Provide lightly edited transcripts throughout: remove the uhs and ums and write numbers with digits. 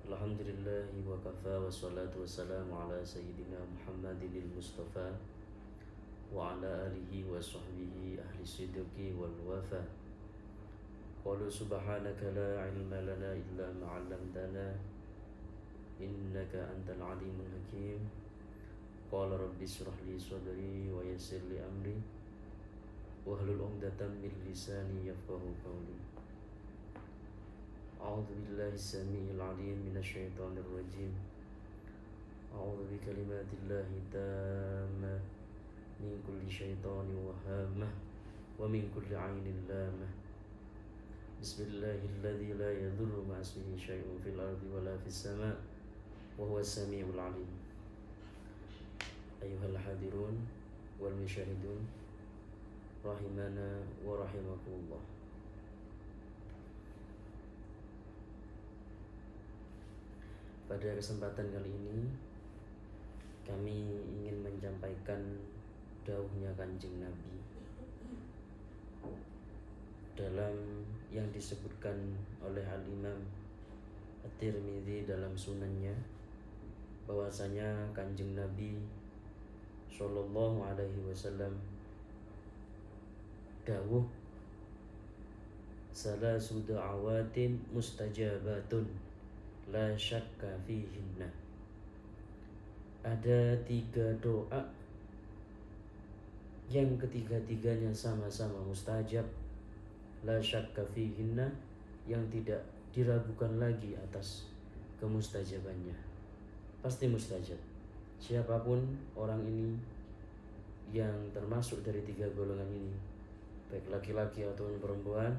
Alhamdulillahi wa kafa wa salatu wa salamu ala sayyidina Muhammadin al-Mustafa wa ala alihi wa sahbihi ahli sidqi wal wafa. Qalu subhanaka la ilma lana illa ma 'allamtana innaka antal alimul hakim. Qala rabbi shrah li sadri wa yassir li amri wahlul 'uqdatam min lisani yafqahu qawli. A'udzu billahi as-sami'il 'alim minasy syaithanir rajim. A'udzu bi kalimatillahi tammah min kulli syaitanin wa hammah wa min kulli 'ainin lamah. Bismillahilladzi la yadurru ma'asmihi syai'un fil ardi wa la fis sama' wa huwas sami'ul 'alim. Ayyuhal hadirun wal musyahidun rahimana wa rahimakumullah. Pada kesempatan kali ini kami ingin menyampaikan dawuhnya Kanjeng Nabi dalam yang disebutkan oleh Al-Imam At-Tirmidzi dalam sunannya, bahwasanya Kanjeng Nabi Sallallahu Alaihi Wasallam dawuh, salasu da'awatin mustajabatun la syakka fihinna. Ada 3 doa yang ketiga-tiganya sama-sama mustajab, la syakka fihinna, yang tidak diragukan lagi atas kemustajabannya. Pasti mustajab. Siapapun orang ini yang termasuk dari 3 golongan ini, baik laki-laki ataupun perempuan,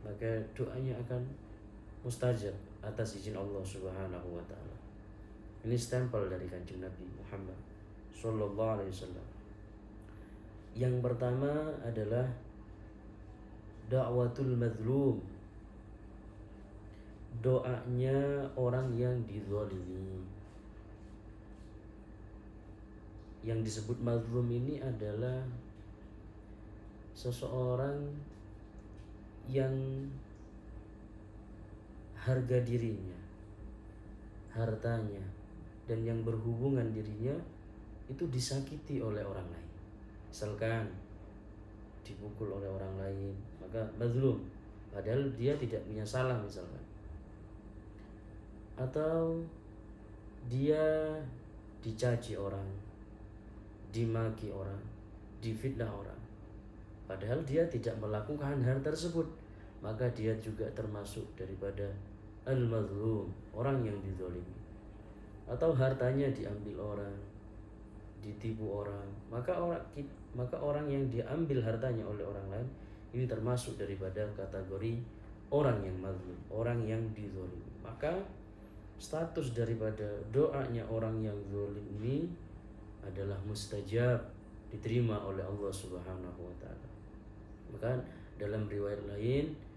maka doanya akan mustajab atas izin Allah Subhanahu wa taala. Ini stempel dari Kanjeng Nabi Muhammad sallallahu alaihi wasallam. Yang pertama adalah da'watul mazlum, doanya orang yang dizalimi. Yang disebut mazlum ini adalah seseorang yang harga dirinya, hartanya, dan yang berhubungan dirinya itu disakiti oleh orang lain. Misalkan dipukul oleh orang lain, maka mazlum, padahal dia tidak punya salah misalkan. Atau dia dicaci orang, dimaki orang, difitnah orang, padahal dia tidak melakukan hal tersebut, maka dia juga termasuk daripada al-mazlum, orang yang dizalimi. Atau hartanya diambil orang, ditipu orang, maka orang yang diambil hartanya oleh orang lain ini termasuk daripada kategori orang yang mazlum, orang yang dizalimi. Maka status daripada doanya orang yang zalim ini adalah mustajab, diterima oleh Allah Subhanahu wa taala. Maka dalam riwayat lain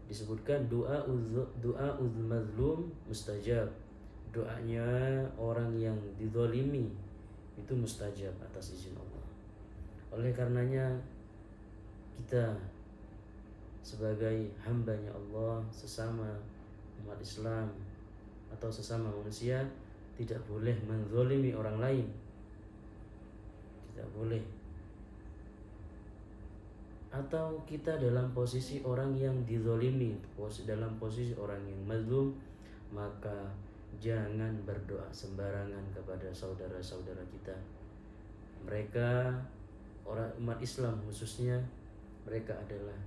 disebutkan doa mazlum mustajab, doanya orang yang dizalimi itu mustajab atas izin Allah. Oleh karenanya kita sebagai hambanya Allah, sesama umat Islam atau sesama manusia, tidak boleh menzalimi orang lain, tidak boleh. Atau kita dalam posisi orang yang dizalimi, dalam posisi orang yang mazlum, maka jangan berdoa sembarangan kepada saudara-saudara kita. Mereka orang umat Islam khususnya, mereka adalah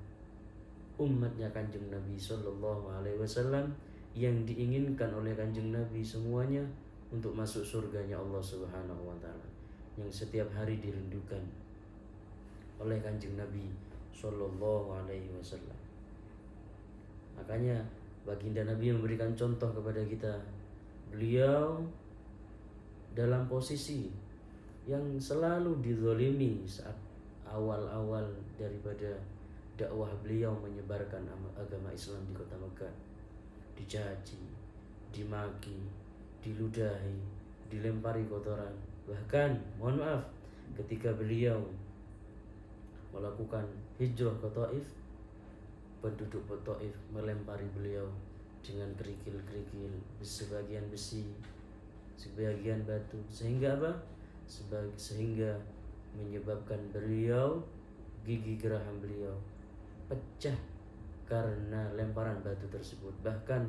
umatnya Kanjeng Nabi Sallallahu Alaihi Wasallam yang diinginkan oleh Kanjeng Nabi semuanya untuk masuk surganya Allah Subhanahu wa taala, yang setiap hari dirindukan oleh Kanjeng Nabi Sallallahu Alaihi Wasallam. Makanya baginda Nabi memberikan contoh kepada kita. Beliau dalam posisi yang selalu dizalimi saat awal-awal daripada dakwah beliau menyebarkan agama Islam di kota Mekah. Dicaci, dimaki, diludahi, dilempari kotoran. Bahkan, mohon maaf, ketika beliau melakukan hijrah ke Taif, penduduk Taif melempari beliau, dengan kerikil-kerikil, sebagian besi, sebagian batu, sehingga apa? Sehingga menyebabkan beliau, gigi geraham beliau pecah karena lemparan batu tersebut. Bahkan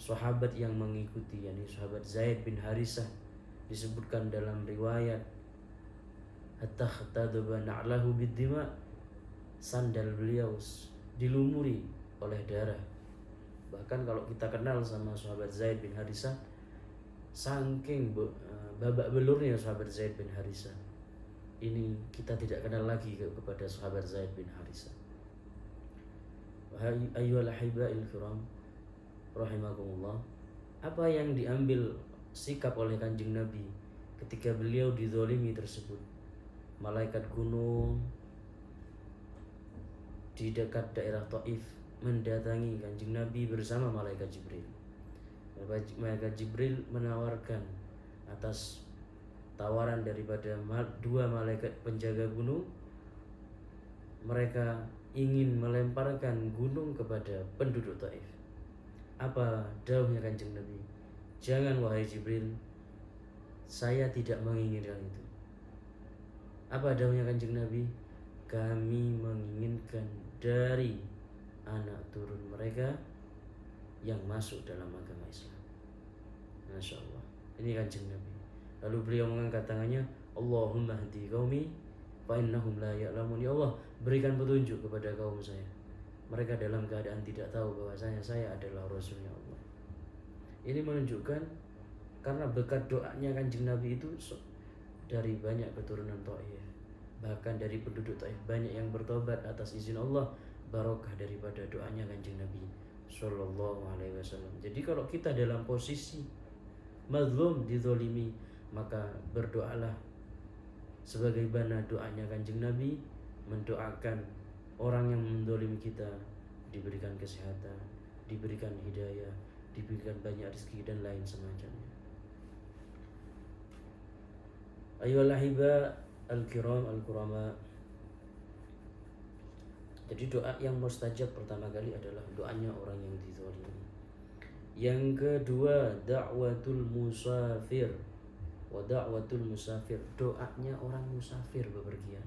sahabat yang mengikuti, yakni sahabat Zaid bin Harisah, disebutkan dalam riwayat hatta khatadaba na'lahu biddima, sandal beliau dilumuri oleh darah. Bahkan kalau kita kenal sama sahabat Zaid bin Harisah, saking babak belurnya sahabat Zaid bin Harisah, ini kita tidak kenal lagi kepada sahabat Zaid bin Harisah. Ayyuhal ahibba'il kiram rahimakumullah, apa yang diambil sikap oleh Kanjeng Nabi ketika beliau dizalimi tersebut? Malaikat gunung di dekat daerah Taif mendatangi Kanjeng Nabi bersama malaikat Jibril. Malaikat Jibril menawarkan atas tawaran daripada dua malaikat penjaga gunung, mereka ingin melemparkan gunung kepada penduduk Taif. Apa dawuhnya Kanjeng Nabi? Jangan wahai Jibril, saya tidak menginginkan itu. Apa dawuhnya Kanjeng Nabi? Kami menginginkan dari anak turun mereka yang masuk dalam agama Islam. Masya Allah, ini Kanjeng Nabi. Lalu beliau mengangkat tangannya, Allahumma hdi qaumi fa innahum la ya'lamun. Ya Allah, berikan petunjuk kepada kaum saya, mereka dalam keadaan tidak tahu bahwasanya saya adalah Rasulnya Allah. Ini menunjukkan karena berkat doanya Kanjeng Nabi itu dari banyak keturunan Taif, bahkan dari penduduk Taif banyak yang bertobat atas izin Allah, barokah daripada doanya Kanjeng Nabi Sallallahu Alaihi Wasallam. Jadi kalau kita dalam posisi mazlum, dizolimi, maka berdoalah sebagaimana doanya Kanjeng Nabi, mendoakan orang yang menzalimi kita diberikan kesehatan, diberikan hidayah, diberikan banyak rezeki dan lain semacamnya. Ayyuhal ahibba al-kiram al-kurama. Jadi doa yang mustajab pertama kali adalah doanya orang yang dizalimi. Yang kedua, da'watul musafir wa da'watul musafir, doanya orang musafir bepergian.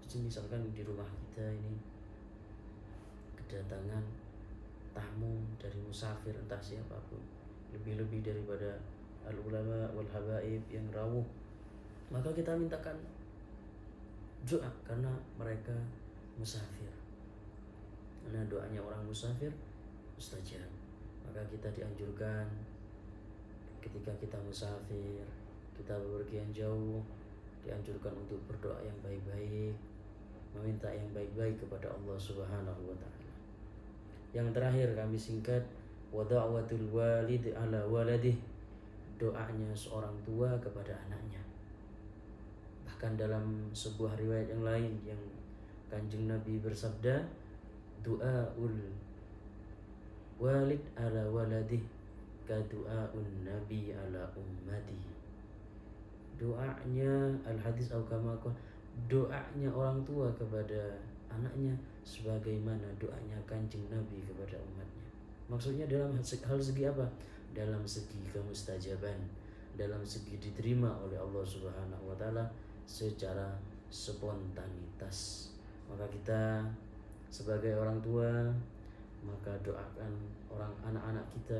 Jadi misalkan di rumah kita ini kedatangan tamu dari musafir entah siapapun, lebih-lebih daripada al-ulama wal habaib yang rawuh, maka kita mintakan doa karena mereka musafir. Karena doanya orang musafir mustajab. Maka kita dianjurkan ketika kita musafir, kita bepergian jauh, dianjurkan untuk berdoa yang baik-baik, meminta yang baik-baik kepada Allah Subhanahu wa taala. Yang terakhir kami singkat, wa da'watul walid ala waladih, doanya seorang tua kepada anaknya. Bahkan dalam sebuah riwayat yang lain yang Kanjeng Nabi bersabda, du'aul walid ala waladih ka du'aun nabi ala ummati. Doanya al-hadis au kama qala, doanya orang tua kepada anaknya sebagaimana doanya Kanjeng Nabi kepada umatnya. Maksudnya dalam hal segi apa? Dalam segi kemustajaban, dalam segi diterima oleh Allah Subhanahu wa taala secara spontanitas. Maka kita sebagai orang tua, maka doakan orang anak-anak kita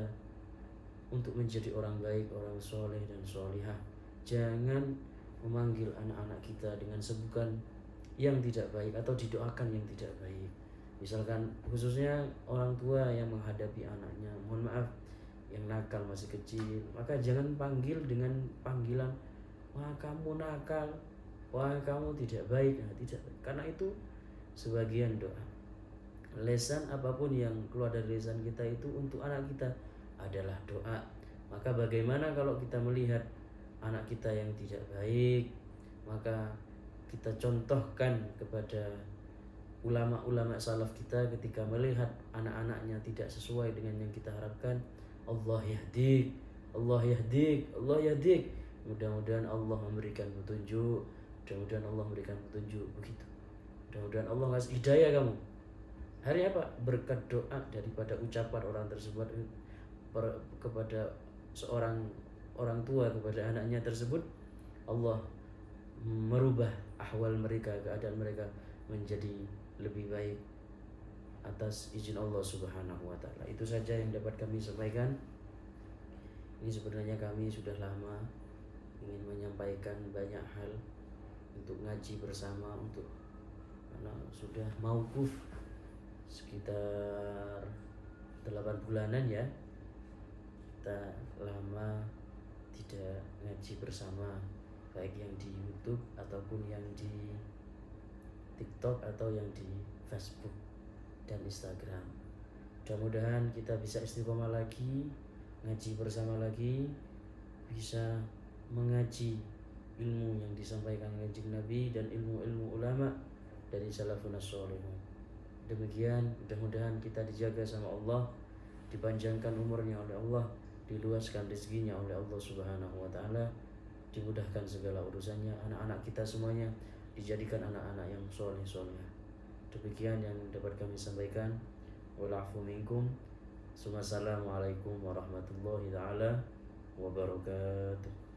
untuk menjadi orang baik, orang soleh dan solihah. Jangan memanggil anak-anak kita dengan sebutan yang tidak baik atau didoakan yang tidak baik. Misalkan khususnya orang tua yang menghadapi anaknya, mohon maaf, yang nakal masih kecil, maka jangan panggil dengan panggilan wah kamu nakal, wah kamu tidak baik. Nah, tidak, karena itu sebagian doa. Lesan apapun yang keluar dari lesan kita itu untuk anak kita adalah doa. Maka bagaimana kalau kita melihat anak kita yang tidak baik, maka kita contohkan kepada ulama-ulama salaf kita ketika melihat anak-anaknya tidak sesuai dengan yang kita harapkan, Allah yahdik, Allah yahdik, Allah yahdik. Mudah-mudahan Allah memberikan petunjuk, mudah-mudahan Allah memberikan petunjuk, begitu. Mudah-mudahan Allah ngasih hidayah kamu. Hari apa? Berkat doa daripada ucapan orang tersebut kepada seorang orang tua kepada anaknya tersebut, Allah merubah ahwal mereka, keadaan mereka menjadi lebih baik atas izin Allah Subhanahu wa taala. Itu saja yang dapat kami sampaikan. Ini sebenarnya kami sudah lama ingin menyampaikan banyak hal untuk ngaji bersama, untuk karena sudah mauquf sekitar 8 bulanan ya, kita lama tidak ngaji bersama, baik yang di YouTube ataupun yang di TikTok atau yang di Facebook dan Instagram. Mudah-mudahan kita bisa istiqomah lagi, ngaji bersama lagi, bisa mengaji ilmu yang disampaikan Kanjeng Nabi dan ilmu-ilmu ulama dari salafun sholihun. Demikian, mudah-mudahan kita dijaga sama Allah, dipanjangkan umurnya oleh Allah, diluaskan rezekinya oleh Allah Subhanahu wa taala, dimudahkan segala urusannya, anak-anak kita semuanya dijadikan anak-anak yang soleh-soleh. Demikian yang dapat kami sampaikan. Walafu minkum. Assalamualaikum warahmatullahi taala wabarakatuh.